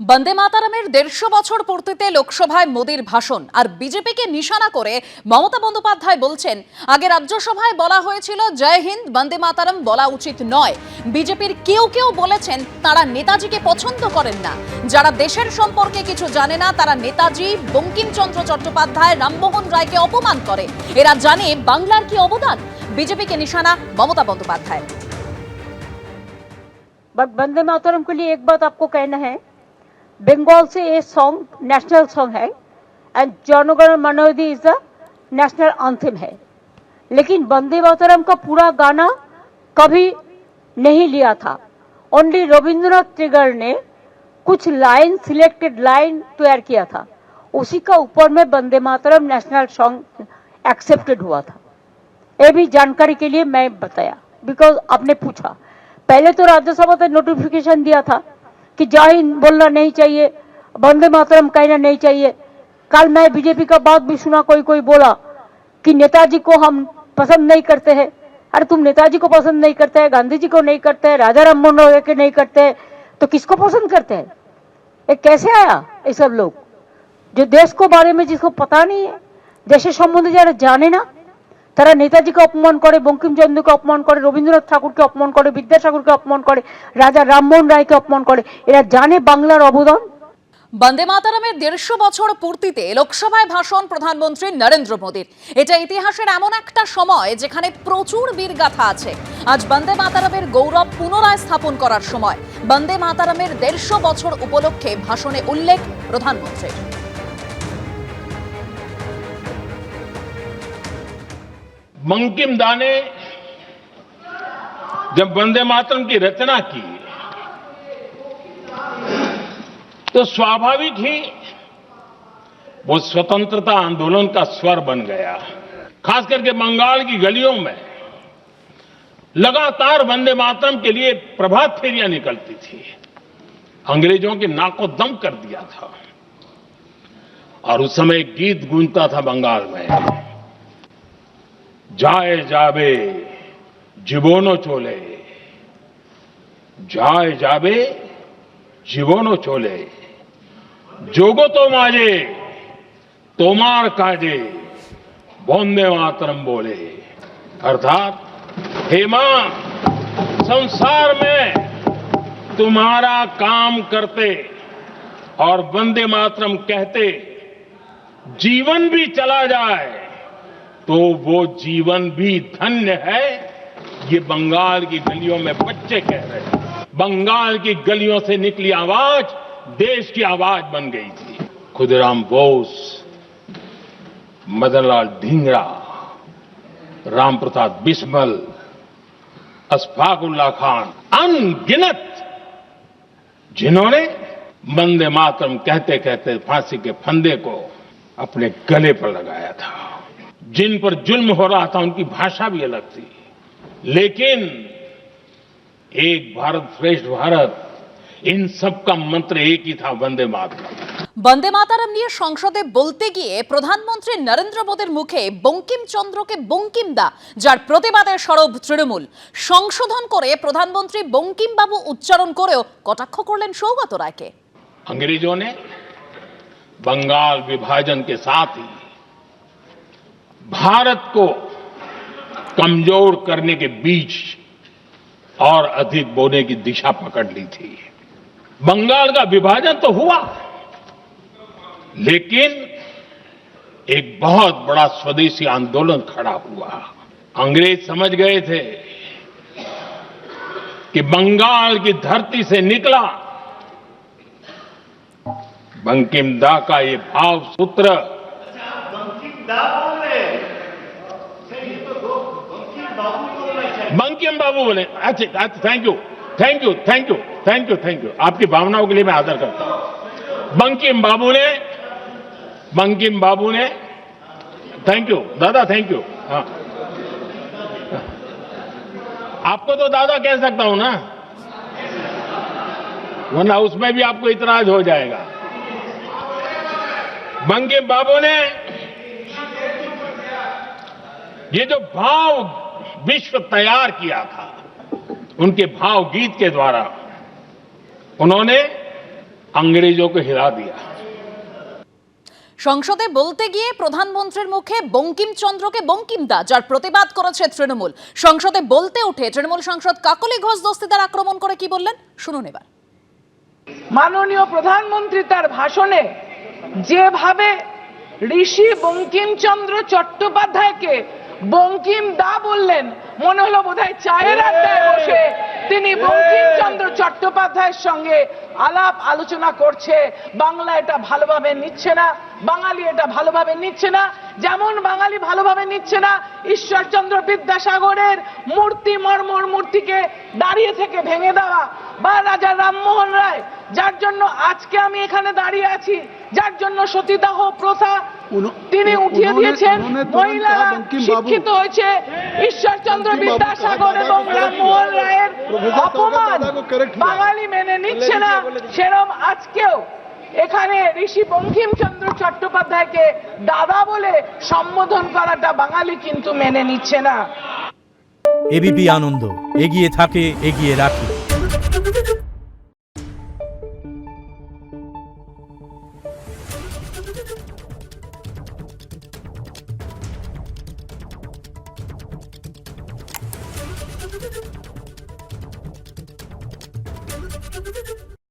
বন্দে মাতারমের 150 বছর পূর্তিতে লোকসভায় মোদির ভাষণ আর বিজেপিকে নিশানা করে মমতা বন্দ্যোপাধ্যায় বলছেন, আগে রাজ্যসভায় বলা হয়েছিল জয় হিন্দ বন্দে মাতারম বলা উচিত নয়। বিজেপির কেউ কেউ বলেছেন তারা নেতাজিকে পছন্দ করেন না। যারা দেশের সম্পর্কে কিছু জানে না তারা নেতাজি, বঙ্কিমচন্দ্র চট্টোপাধ্যায়, রামমোহন রায়কে অপমান করে। এরা জানে বাংলার কি অবদান। বিজেপিকে নিশানা মমতা বন্দ্যোপাধ্যায়। बट वंदे मातरम के लिए एक बात आपको कहना है, बंगाल से ये सॉन्ग नेशनल सॉन्ग है एंड जनगण मन अधि इज द नेशनल एंथम है। लेकिन वंदे मातरम का पूरा गाना कभी नहीं लिया था। ओनली रविंद्रनाथ टैगोर ने कुछ लाइन, सिलेक्टेड लाइन तैयार किया था, उसी का ऊपर में Vande Mataram national song accepted हुआ था। ये भी जानकारी के लिए मैं बताया, बिकॉज आपने पूछा। पहले तो राज्यसभा ने नोटिफिकेशन दिया था कि जय हिंद बोलना नहीं चाहिए, वंदे मातरम कहना नहीं चाहिए। कल मैं बीजेपी का बात भी सुना, कोई कोई बोला कि नेताजी को हम पसंद नहीं करते हैं। अरे तुम नेताजी को पसंद नहीं करते हैं, गांधी जी को नहीं करते हैं, राजा राममोहन राय के नहीं करते हैं, तो किसको पसंद करते हैं? ये कैसे आया? ये सब लोग जो देश को बारे में जिसको पता नहीं है, देश सम्बन्धे যারা জানে না, তারা নেতাজিকে অপমান করে, বঙ্কিমচন্দ্রকে অপমান করে, রবীন্দ্রনাথ ঠাকুরকে অপমান করে, বিদ্যাসাগরকে অপমান করে, রাজা রামমোহন রায়কে অপমান করে। এরা জানে বাংলার অবদান। বন্দে মাতারমের 150 বছর পূর্তিতে লোকসভায় ভাষণ প্রধানমন্ত্রী নরেন্দ্র মোদীর। এটা ইতিহাসের এমন একটা সময় যেখানে প্রচুর বীরগাথা আছে। আজ বন্দে মাতারমের গৌরব পুনরায় স্থাপন করার সময়। বন্দে মাতারমের 150 বছর উপলক্ষে ভাষণে উল্লেখ প্রধানমন্ত্রীর। बंकिम दा ने जब वंदे मातरम की रचना की तो स्वाभाविक ही वो स्वतंत्रता आंदोलन का स्वर बन गया। खास करके बंगाल की गलियों में लगातार वंदे मातरम के लिए प्रभात फेरियां निकलती थी। अंग्रेजों की नाक को दम कर दिया था। और उस समय एक गीत गूंजता था बंगाल में, जाए जाबे जीवनो चोले, जाए जाबे जीवनो चोले, जोगो तो माजे तोमार काजे, वंदे मातरम बोले। अर्थात हे मां, संसार में तुम्हारा काम करते और वंदे मातरम कहते जीवन भी चला जाए तो वो जीवन भी धन्य है। ये बंगाल की गलियों में बच्चे कह रहे हैं। बंगाल की गलियों से निकली आवाज देश की आवाज बन गई थी। खुदीराम बोस, मदनलाल ढींगरा, राम प्रसाद बिस्मल, अशफाकुल्ला खान, अनगिनत जिन्होंने वंदे मातरम कहते कहते फांसी के फंदे को अपने गले पर लगाया था। जिन पर जुल्म हो रहा था उनकी भाषा भी अलग थी, लेकिन एक भारत श्रेष्ठ भारत, इन सब का मंत्र एक ही था, वंदे मातरम। বন্দে মাতারম নিয়ে সংসদে বলতে গিয়ে প্রধানমন্ত্রী নরেন্দ্র মোদীর মুখে বঙ্কিমচন্দ্রকে বঙ্কিমদা, যার প্রতিবাদে সরব তৃণমূল। সংশোধন করে প্রধানমন্ত্রী বঙ্কিমবাবু উচ্চারণ করেও কটাক্ষ করলেন সৌগত রায়কে। अंग्रेजों ने बंगाल विभाजन के साथ ही भारत को कमजोर करने के बीच और अधिक बोने की दिशा पकड़ ली थी। बंगाल का विभाजन तो हुआ, लेकिन एक बहुत बड़ा स्वदेशी आंदोलन खड़ा हुआ। अंग्रेज समझ गए थे कि बंगाल की धरती से निकला बंकिम दा का ये भाव सूत्र, बंकिम बाबू बोले। अच्छा, thank you thank you thank you thank you thank you, आपकी भावनाओं के लिए मैं आदर करता हूं। बंकिम बाबू ने थैंक यू दादा, थैंक यू। हाँ, आपको तो दादा कह सकता हूं ना, वरना उसमें भी आपको इतराज हो जाएगा। बंकिम बाबू ने ये जो भाव विश्व तैयार किया था, उनके भाव गीत के द्वारा उन्होंने अंग्रेजों को हिला दिया। সংসদে বলতে গিয়ে প্রধানমন্ত্রীর মুখে বঙ্কিমচন্দ্রকে বঙ্কিমদা, যার প্রতিবাদ করেছে তৃণমূল। সংসদে বলতে উঠে তৃণমূল সাংসদ কাকলি ঘোষ দস্তিদার আক্রমণ করে কি বললেন শুনুন এবার। মাননীয় প্রধানমন্ত্রী তার ভাষণে যেভাবে ঋষি বঙ্কিমচন্দ্র চট্টোপাধ্যায়কে বঙ্কিম দা বললেন, মনে হলো বোধহয় চায়ের আড্ডায় বসে তিনি বঙ্কিমচন্দ্র চট্টোপাধ্যায়ের সঙ্গে আলাপ আলোচনা করছে। বাংলা এটা ভালোভাবে নিচ্ছে না, বাঙালি এটা ভালোভাবে নিচ্ছে না। যেমন বাঙালি ভালোভাবে নিচ্ছে না ঈশ্বরচন্দ্র বিদ্যাসাগরের মূর্তি, মর্মর মূর্তিকে দাঁড়িয়ে থেকে ভেঙে দেওয়া, বা রাজা রামমোহন রায়, যার জন্য আজকে আমি এখানে দাঁড়িয়ে আছি, যার জন্য সতীদাহ প্রথা তিনি উঠিয়ে দিয়েছেন, মহিলারা শিক্ষিত হয়েছে। ঈশ্বরচন্দ্র বিদ্যাসাগর এবং রামমোহন রায়ের অপমান বাঙালি মেনে নিচ্ছে না, সেরকম আজকেও এখানে ঋষি বঙ্কিমচন্দ্র চট্টোপাধ্যায়কে দাদা বলে সম্বোধন করাটা বাঙালি কিন্তু মেনে নিচ্ছে না। এবিপি আনন্দ, এগিয়ে থাকে, এগিয়ে রাখে।